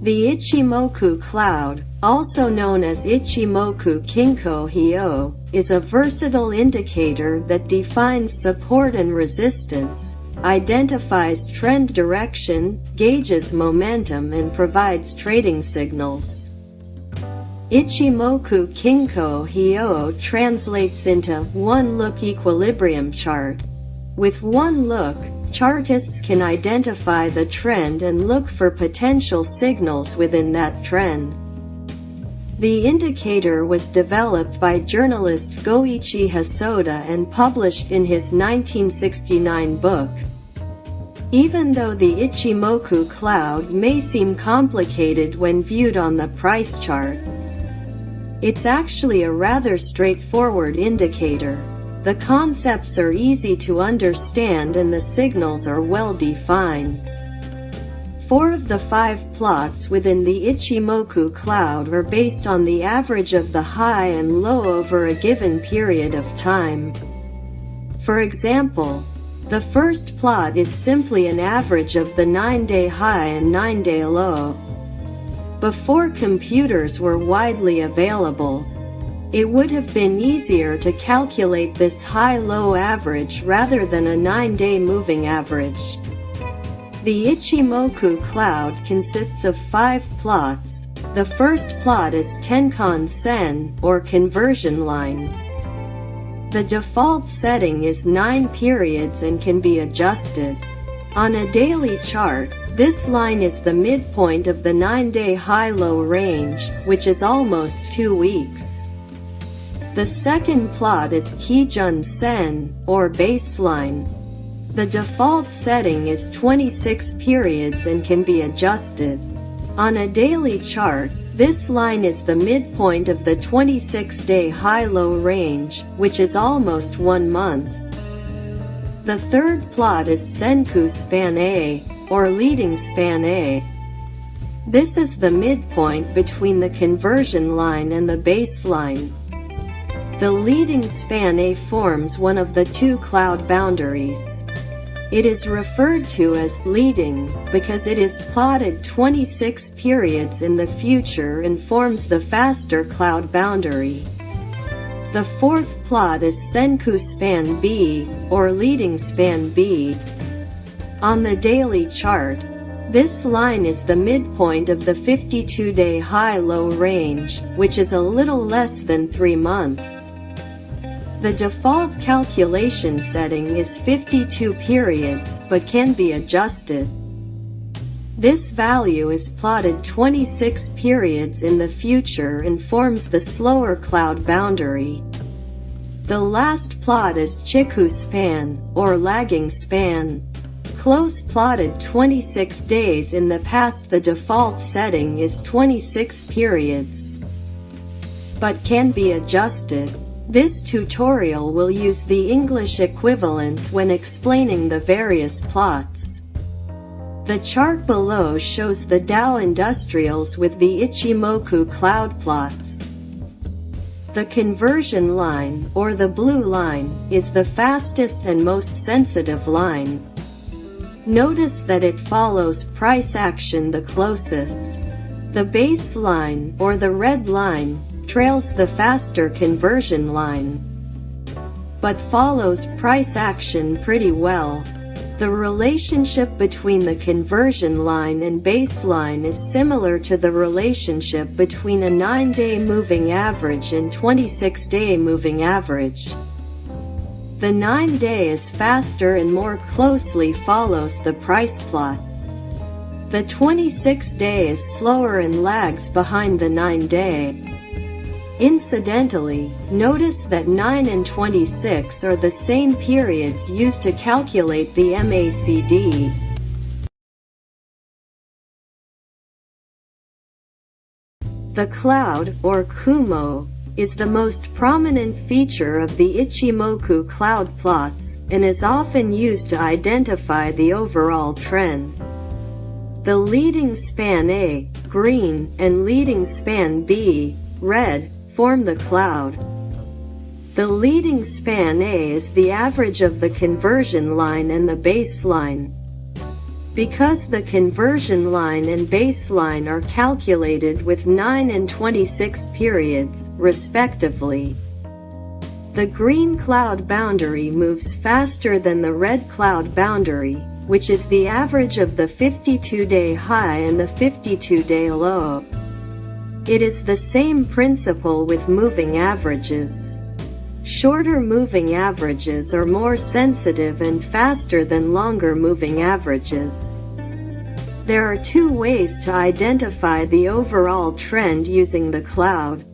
The Ichimoku cloud, also known as Ichimoku Kinko Hyo, is a versatile indicator that defines support and resistance, identifies trend direction, gauges momentum and provides trading signals. Ichimoku Kinko Hyo translates into one-look equilibrium chart. With one look, chartists can identify the trend and look for potential signals within that trend. The indicator was developed by journalist Goichi Hosoda and published in his 1969 book. Even though the Ichimoku cloud may seem complicated when viewed on the price chart, it's actually a rather straightforward indicator. The concepts are easy to understand and the signals are well defined. 4 of the 5 plots within the Ichimoku cloud are based on the average of the high and low over a given period of time. For example, the first plot is simply an average of the 9-day high and 9-day low. Before computers were widely available, it would have been easier to calculate this high-low average rather than a 9-day moving average. The Ichimoku cloud consists of 5 plots. The first plot is Tenkan-sen, or conversion line. The default setting is 9 periods and can be adjusted. On a daily chart, this line is the midpoint of the 9-day high-low range, which is almost 2 weeks. The second plot is Kijun-sen, or baseline. The default setting is 26 periods and can be adjusted. On a daily chart, this line is the midpoint of the 26-day high-low range, which is almost 1 month. The third plot is Senku span A, or leading span A. This is the midpoint between the conversion line and the baseline. The leading span A forms one of the 2 cloud boundaries. It is referred to as leading because it is plotted 26 periods in the future and forms the faster cloud boundary. The fourth plot is Senku span B, or leading span B. On the daily chart, this line is the midpoint of the 52-day high-low range, which is a little less than 3 months. The default calculation setting is 52 periods, but can be adjusted. This value is plotted 26 periods in the future and forms the slower cloud boundary. The last plot is Chiku span, or lagging span. Close plotted 26 days in the past. The default setting is 26 periods, but can be adjusted. This tutorial will use the English equivalents when explaining the various plots. The chart below shows the Dow Industrials with the Ichimoku cloud plots. The conversion line, or the blue line, is the fastest and most sensitive line. Notice that it follows price action the closest. The baseline, or the red line, trails the faster conversion line, but follows price action pretty well. The relationship between the conversion line and baseline is similar to the relationship between a 9-day moving average and 26-day moving average. The 9-day is faster and more closely follows the price plot. The 26-day is slower and lags behind the 9-day. Incidentally, notice that 9 and 26 are the same periods used to calculate the MACD. The cloud, or Kumo, is the most prominent feature of the Ichimoku cloud plots, and is often used to identify the overall trend. The leading span A, green, and leading span B, red, form the cloud. The leading span A is the average of the conversion line and the baseline. Because the conversion line and baseline are calculated with 9 and 26 periods, respectively. The green cloud boundary moves faster than the red cloud boundary, which is the average of the 52-day high and the 52-day low. It is the same principle with moving averages. Shorter moving averages are more sensitive and faster than longer moving averages. There are two ways to identify the overall trend using the cloud.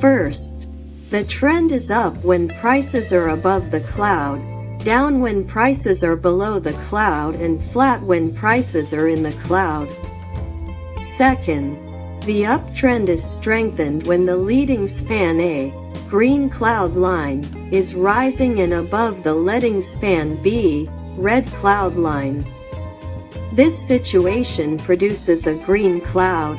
First, the trend is up when prices are above the cloud, down when prices are below the cloud, and flat when prices are in the cloud. Second, the uptrend is strengthened when the leading span A, green cloud line, is rising and above the leading span B, red cloud line. This situation produces a green cloud.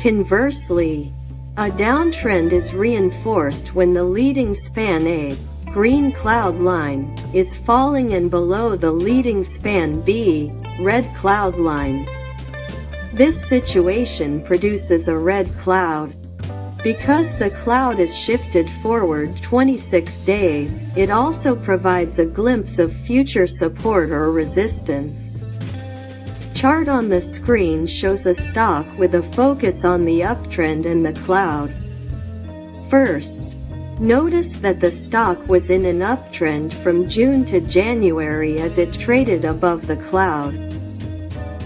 Conversely, a downtrend is reinforced when the leading span A, green cloud line, is falling and below the leading span B, red cloud line. This situation produces a red cloud. Because the cloud is shifted forward 26 days, it also provides a glimpse of future support or resistance. Chart on the screen shows a stock with a focus on the uptrend and the cloud. First, notice that the stock was in an uptrend from June to January as it traded above the cloud.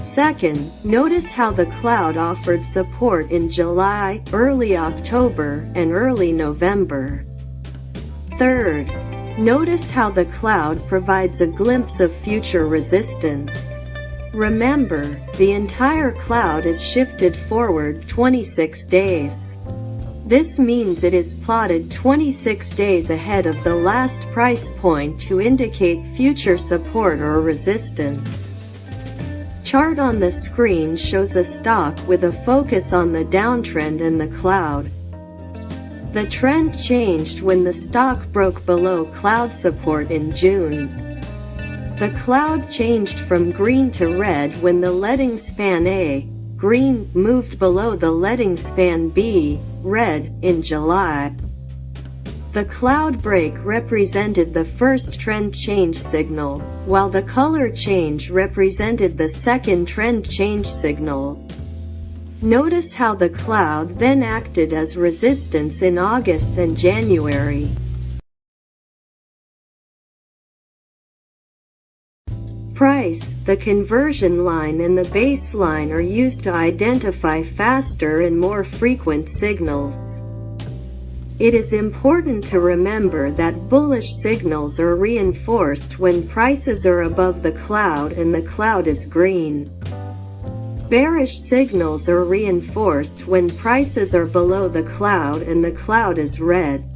Second, notice how the cloud offered support in July, early October, and early November. Third, notice how the cloud provides a glimpse of future resistance. Remember, the entire cloud is shifted forward 26 days. This means it is plotted 26 days ahead of the last price point to indicate future support or resistance. Chart on the screen shows a stock with a focus on the downtrend and the cloud. The trend changed when the stock broke below cloud support in June. The cloud changed from green to red when the leading span A, green, moved below the leading span B, red, in July. The cloud break represented the first trend change signal, while the color change represented the second trend change signal. Notice how the cloud then acted as resistance in August and January. Price, the conversion line and the baseline are used to identify faster and more frequent signals. It is important to remember that bullish signals are reinforced when prices are above the cloud and the cloud is green. Bearish signals are reinforced when prices are below the cloud and the cloud is red.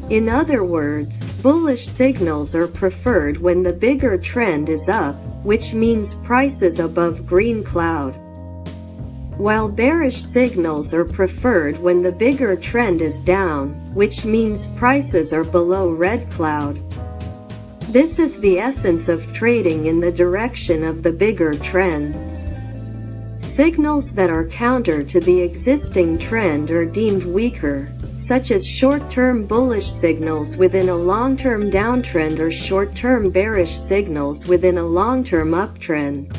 In other words, bullish signals are preferred when the bigger trend is up, which means prices above green cloud, while bearish signals are preferred when the bigger trend is down, which means prices are below red cloud. This is the essence of trading in the direction of the bigger trend. Signals that are counter to the existing trend are deemed weaker, such as short-term bullish signals within a long-term downtrend or short-term bearish signals within a long-term uptrend.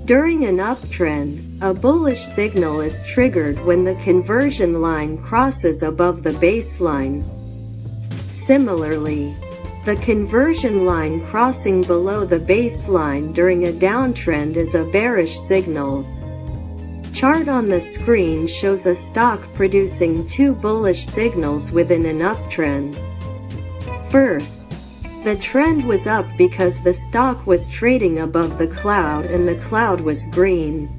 During an uptrend, a bullish signal is triggered when the conversion line crosses above the baseline. Similarly, the conversion line crossing below the baseline during a downtrend is a bearish signal. Chart on the screen shows a stock producing two bullish signals within an uptrend. First, the trend was up because the stock was trading above the cloud and the cloud was green.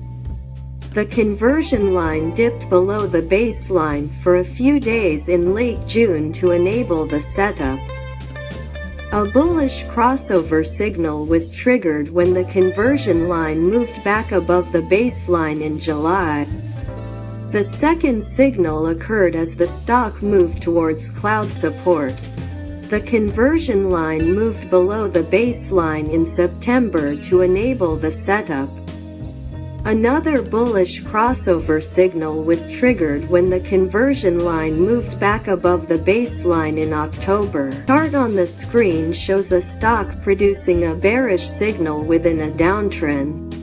The conversion line dipped below the baseline for a few days in late June to enable the setup. A bullish crossover signal was triggered when the conversion line moved back above the baseline in July. The second signal occurred as the stock moved towards cloud support. The conversion line moved below the baseline in September to enable the setup. Another bullish crossover signal was triggered when the conversion line moved back above the baseline in October. The chart on the screen shows a stock producing a bearish signal within a downtrend.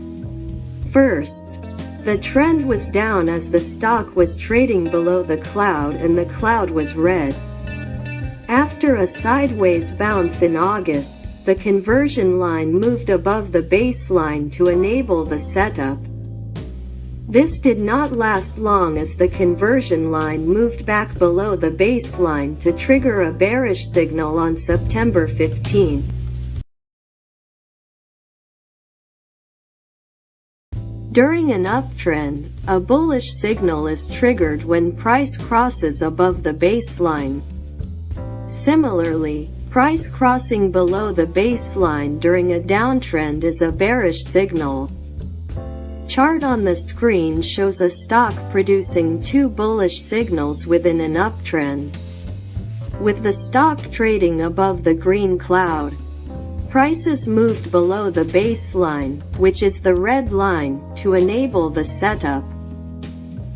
First, the trend was down as the stock was trading below the cloud and the cloud was red. After a sideways bounce in August, the conversion line moved above the baseline to enable the setup. This did not last long as the conversion line moved back below the baseline to trigger a bearish signal on September 15. During an uptrend, a bullish signal is triggered when price crosses above the baseline. Similarly, price crossing below the baseline during a downtrend is a bearish signal. Chart on the screen shows a stock producing two bullish signals within an uptrend. With the stock trading above the green cloud, prices moved below the baseline, which is the red line, to enable the setup.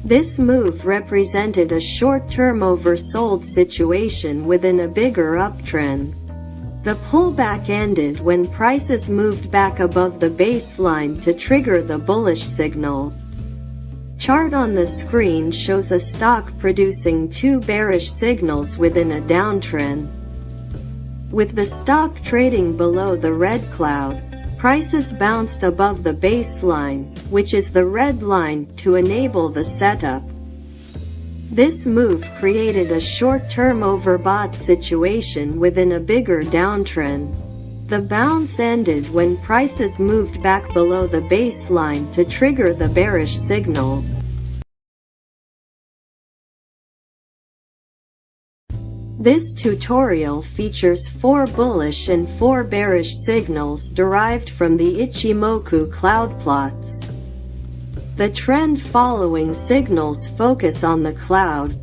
This move represented a short-term oversold situation within a bigger uptrend. The pullback ended when prices moved back above the baseline to trigger the bullish signal. Chart on the screen shows a stock producing two bearish signals within a downtrend. With the stock trading below the red cloud, prices bounced above the baseline, which is the red line, to enable the setup. This move created a short-term overbought situation within a bigger downtrend. The bounce ended when prices moved back below the baseline to trigger the bearish signal. This tutorial features 4 bullish and 4 bearish signals derived from the Ichimoku cloud plots. The trend-following signals focus on the cloud,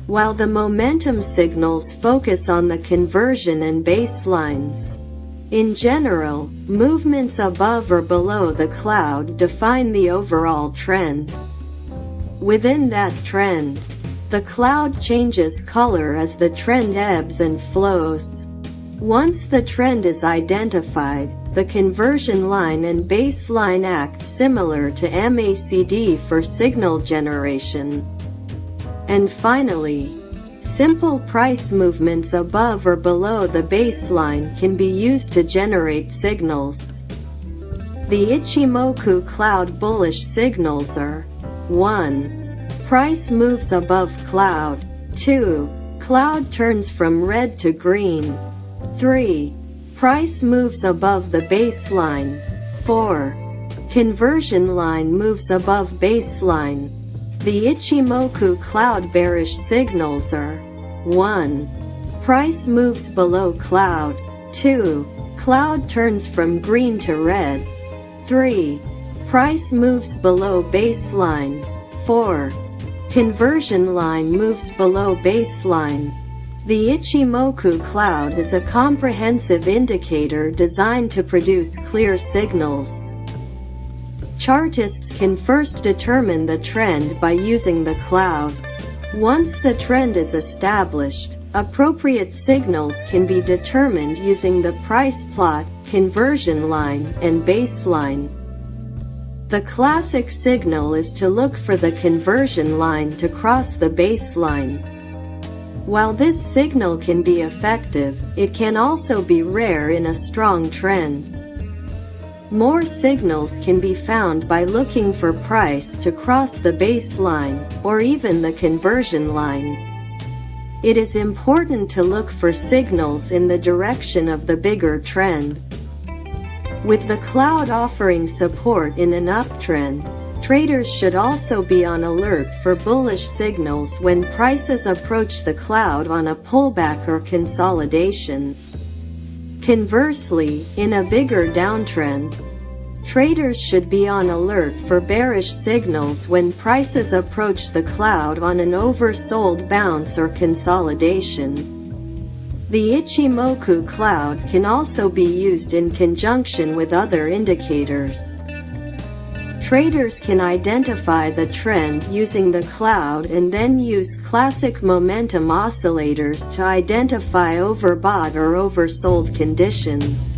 while the momentum signals focus on the conversion and baselines. In general, movements above or below the cloud define the overall trend. Within that trend, the cloud changes color as the trend ebbs and flows. Once the trend is identified, the conversion line and baseline act similar to MACD for signal generation. And finally, simple price movements above or below the baseline can be used to generate signals. The Ichimoku cloud bullish signals are: 1. Price moves above cloud. 2. Cloud turns from red to green. 3. Price moves above the baseline. 4. Conversion line moves above baseline. The Ichimoku cloud bearish signals are: 1. Price moves below cloud. 2. Cloud turns from green to red. 3. Price moves below baseline. 4. Conversion line moves below baseline. The Ichimoku cloud is a comprehensive indicator designed to produce clear signals. Chartists can first determine the trend by using the cloud. Once the trend is established, appropriate signals can be determined using the price plot, conversion line, and baseline. The classic signal is to look for the conversion line to cross the baseline. While this signal can be effective, it can also be rare in a strong trend. More signals can be found by looking for price to cross the baseline, or even the conversion line. It is important to look for signals in the direction of the bigger trend. With the cloud offering support in an uptrend, traders should also be on alert for bullish signals when prices approach the cloud on a pullback or consolidation. Conversely, in a bigger downtrend, traders should be on alert for bearish signals when prices approach the cloud on an oversold bounce or consolidation. The Ichimoku cloud can also be used in conjunction with other indicators. Traders can identify the trend using the cloud and then use classic momentum oscillators to identify overbought or oversold conditions.